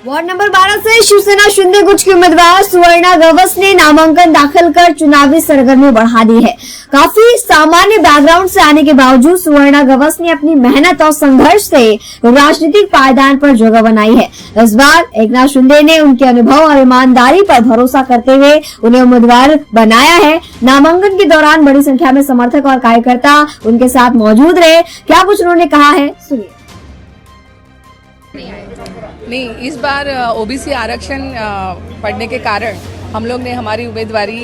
Ward number 12 से शिवसेना शिंदे गुट की उम्मीदवार सुवर्णा गवस ने नामांकन दाखिल कर चुनावी सरगर्मी बढ़ा दी है। काफी सामान्य बैकग्राउंड से आने के बावजूद सुवर्णा गवस ने अपनी मेहनत और संघर्ष से राजनीतिक पायदान पर जगह बनाई है। इस बार एकनाथ शिंदे ने उनके अनुभव और ईमानदारी पर भरोसा करते हुए उन्हें उम्मीदवार बनाया है। नामांकन के दौरान बड़ी संख्या में समर्थक और कार्यकर्ता उनके साथ मौजूद रहे। क्या कुछ उन्होंने कहा है, सुनिए। नहीं, इस बार ओबीसी आरक्षण पड़ने के कारण हम लोग ने हमारी उम्मीदवारी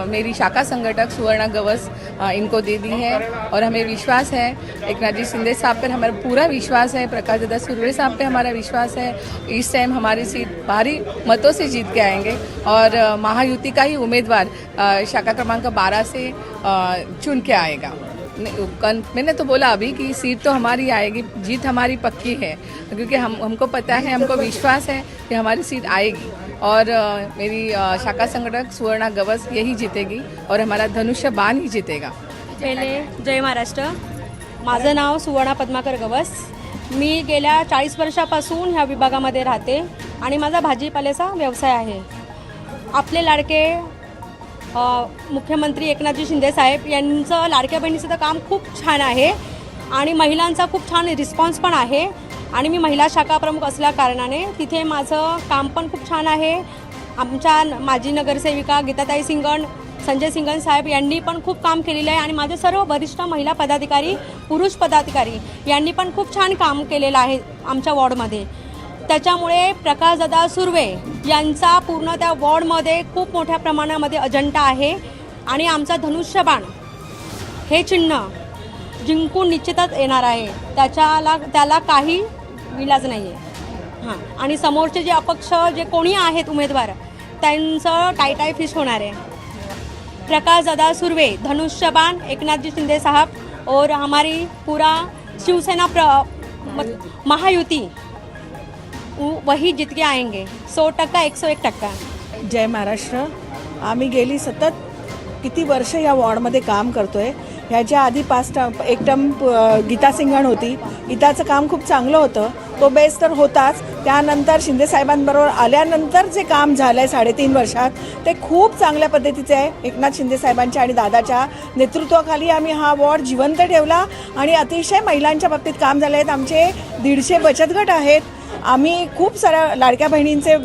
मेरी शाखा संगठक सुवर्णा गवस इनको दे दी है और हमें विश्वास है एकनाथ जी शिंदे साहब पर हमारा पूरा विश्वास है, प्रकाश दादा सुर्वे साहब पे हमारा विश्वास है। इस टाइम हमारी सीट भारी मतों से जीत के आएंगे और महायुति का ही उम्मीदवार शाखा क्रमांक 12 से चुन के आएगा। मैंने तो बोला अभी कि सीट तो हमारी आएगी, जीत हमारी पक्की है क्योंकि हमको पता है, हमको विश्वास है कि हमारी सीट आएगी और मेरी शाखा संगठक सुवर्णा गवस यही जीतेगी और हमारा धनुष्य बाण ही जीतेगा। पहिले जय महाराष्ट्र। माझं नाव सुवर्णा पद्माकर गवस। मी गेल्या 40 वर्षापासून ह्या विभागामध्ये राहते आणि माझा भाजीपाल्याचा व्यवसाय आहे। आपले लाडके मुख्यमंत्री एकनाथजी शिंदे साहेब यांचं लाडक्या बहिणीचं तर काम खूप छान आहे आणि महिलांचा खूप छान रिस्पॉन्स पण आहे आणि मी महिला शाखा प्रमुख असल्या कारणाने तिथे माझं काम पण खूप छान आहे। आमच्या माजी नगरसेविका गीताताई सिंगण, संजय सिंगण साहेब यांनी पण खूप काम केलेलं आहे आणि माझे सर्व वरिष्ठ महिला पदाधिकारी, पुरुष पदाधिकारी यांनी पण खूप छान काम केलेलं आहे आमच्या वॉर्डमध्ये। त्याच्यामुळे प्रकाश दादा सुर्वे यांचा पूर्ण त्या वॉर्डमध्ये खूप मोठ्या प्रमाणामध्ये अजेंडा आहे आणि आमचा धनुष्यबाण हे चिन्ह जिंकून निश्चितच येणार आहे। त्याला काही विलाज नाही आहे। हां, आणि समोरचे जे अपक्ष जे कोणी आहेत उमेदवार त्यांचं टाय फिश होणार आहे। प्रकाश दादा सुर्वे, धनुष्यबाण, एकनाथ जी शिंदे साहब और हमारी पूरा शिवसेना महायुति वही जीत के आएंगे। 100% 101%। जय महाराष्ट्र। आम्ही गेली सतत किती वर्ष या वॉर्डमध्ये काम करतोय। ह्याच्या आधी 5 टर्म, 1 टर्म गीता सिंगण होती। गीताचं काम खूप चांगलं होतं, तो बेस तर होताच। त्यानंतर शिंदे साहेबांबरोबर आल्यानंतर जे काम झालंय 3.5 वर्षात ते खूप चांगल्या पद्धतीचे आहे। एकनाथ शिंदे साहेबांच्या आणि दादाच्या नेतृत्वाखाली आम्ही हा वॉर्ड जिवंत ठेवला आणि अतिशय महिलांच्या बाबतीत काम झाले आहेत। आमचे 150 बचत गट आहेत। आम्ही खूप साऱ्या लाडक्या बहिणींचे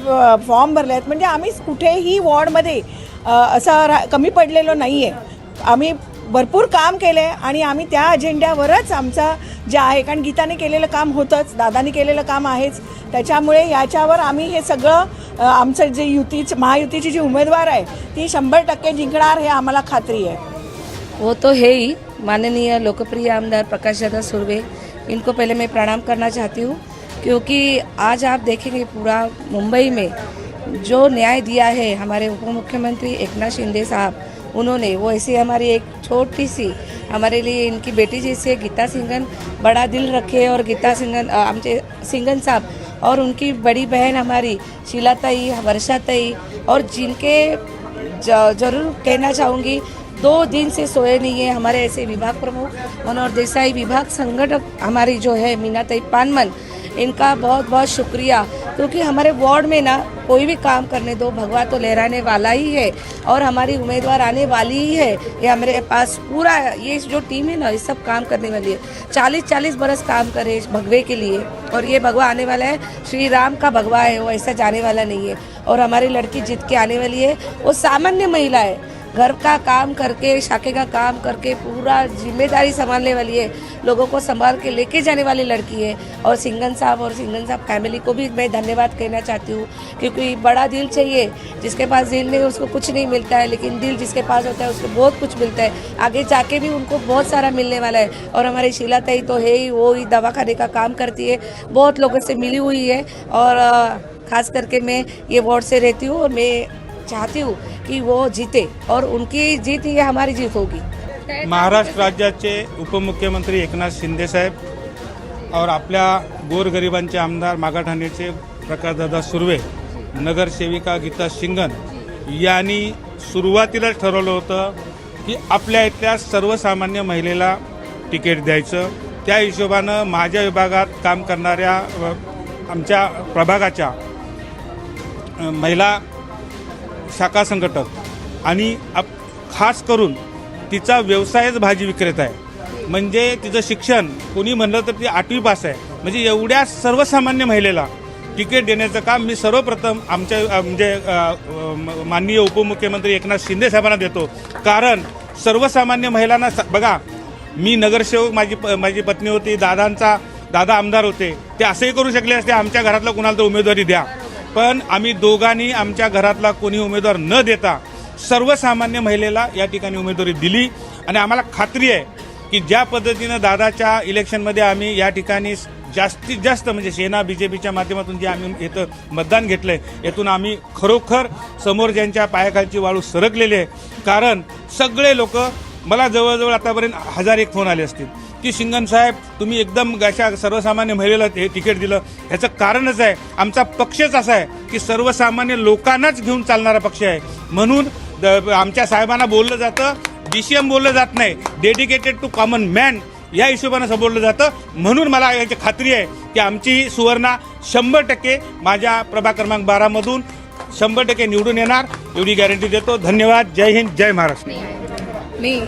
फॉर्म भरले आहेत। म्हणजे आम्ही कुठेही वॉर्डमध्ये असं कमी पडलेलो नाही आहे। आम्ही भरपूर काम केले आणि आम्ही त्या अजेंड्यावरच आमचं जे आहे, कारण गीताने केलेलं काम होतंच, दादाने केलेलं काम आहेच। त्याच्यामुळे याच्यावर आम्ही हे सगळं आमचं जे महायुतीची जी उमेदवार आहे ती 100% जिंकणार हे आम्हाला खात्री है। वो तो है ही। माननीय लोकप्रिय आमदार प्रकाश दादा सुर्वे, इनको पहले मैं प्रणाम करना चाहती हूँ क्योंकि आज आप देखेंगे पूरा मुंबई में जो न्याय दिया है हमारे उप मुख्यमंत्री एकनाथ शिंदे साहब, उन्होंने वो ऐसी हमारी एक छोटी सी हमारे लिए इनकी बेटी जैसे गीता सिंगन बड़ा दिल रखे और गीता सिंगन आमचे सिंगन साहब और उनकी बड़ी बहन हमारी शीलाताई, वर्षाताई और जिनके जरूर कहना चाहूँगी 2 दिन से सोए नहीं है हमारे ऐसे विभाग प्रमुख मनोहर देसाई, विभाग संगठक हमारी जो है मीनाताई पानमन, इनका बहुत बहुत शुक्रिया क्योंकि हमारे वार्ड में ना कोई भी काम करने दो, भगवा तो लहराने वाला ही है और हमारी उम्मीदवार आने वाली ही है। ये हमारे पास पूरा ये जो टीम है ना, ये सब काम करने वाली है। 40-40 बरस काम करे भगवे के लिए और ये भगवा आने वाला है, श्री राम का भगवा है, वो ऐसा जाने वाला नहीं है। और हमारी लड़की जीत के आने वाली है, वो सामान्य महिला है, घर का काम करके, शाखे का काम करके पूरा जिम्मेदारी संभालने वाली है, लोगों को संभाल के लेके जाने वाली लड़की है। और सिंगन साहब फैमिली को भी मैं धन्यवाद कहना चाहती हूँ क्योंकि बड़ा दिल चाहिए। जिसके पास दिल नहीं उसको कुछ नहीं मिलता है, लेकिन दिल जिसके पास होता है उसको बहुत कुछ मिलता है। आगे जाके भी उनको बहुत सारा मिलने वाला है। और हमारी शीलाताई तो है ही, वो ही दवाखाने का काम करती है, बहुत लोगों से मिली हुई है और ख़ास करके मैं ये वार्ड से रहती हूँ और मैं चाहती हूँ कि वो जीते और उनकी जीत ही हमारी जीत होगी। महाराष्ट्र राज्याचे उपमुख्यमंत्री एकनाथ शिंदे साहेब और आपल्या गोरगरिबांचे आमदार मागाठाणेचे प्रकाशदादा सुर्वे, नगरसेविका गीता सिंगन यांनी सुरुवातीलाच ठरवलं होतं की आपल्या इथल्या सर्वसामान्य महिलेला तिकीट द्यायचं। त्या हिशोबानं माझ्या विभागात काम करणाऱ्या आमच्या प्रभागाच्या महिला शाखा संघटक आणि खास करून तिचा व्यवसायच भाजी विक्रेता आहे. म्हणजे तिचं शिक्षण कोणी म्हणलं तर ती 8वी पास आहे. म्हणजे एवढ्या सर्वसामान्य महिलेला तिकीट देण्याचं काम मी सर्वप्रथम आमच्या माननीय उपमुख्यमंत्री एकनाथ शिंदे साहेबांना देतो. कारण सर्वसामान्य महिलांना बघा, मी नगरसेवक, माझी पत्नी होती, दादा आमदार होते, ते असंही करू शकले असते आमच्या घरातला कुणाला तर उमेदवारी द्या. पण आम्ही दोघांनी आमच्या घरातला कोणी उमेदवार न देता सर्वसामान्य महिलेला या ठिकाणी उमेदवारी दिली. आणि आम्हाला खात्री आहे की ज्या पद्धतीनं दादाच्या इलेक्शनमध्ये आम्ही या ठिकाणी जास्तीत जास्त म्हणजे सेना बीजेपीच्या माध्यमातून जे आम्ही इथं मतदान घेतलंय, यातून आम्ही खरोखर समोर ज्यांच्या पायाखालची वाळू सरकलेली आहे. कारण सगळे लोक, मला जवळजवळ आतापर्यंत 1001 फोन आले असतील की शिंगण साहेब तुम्ही एकदम अशा सर्वसामान्य महिलेला हे तिकीट दिलं. ह्याचं कारणच आहे, आमचा पक्षच असा आहे की सर्वसामान्य लोकांनाच घेऊन चालणारा पक्ष आहे. म्हणून आमच्या साहेबांना बोललं जातं, DCM बोललं जात नाही, डेडिकेटेड टू कॉमन मॅन या हिशोबानं बोललं जातं. म्हणून मला याची खात्री आहे की आमची सुवर्णा 100% माझ्या प्रभाग क्रमांक 12 मधून 100% निवडून येणार, एवढी गॅरंटी देतो. धन्यवाद. जय हिंद, जय महाराष्ट्र. नहीं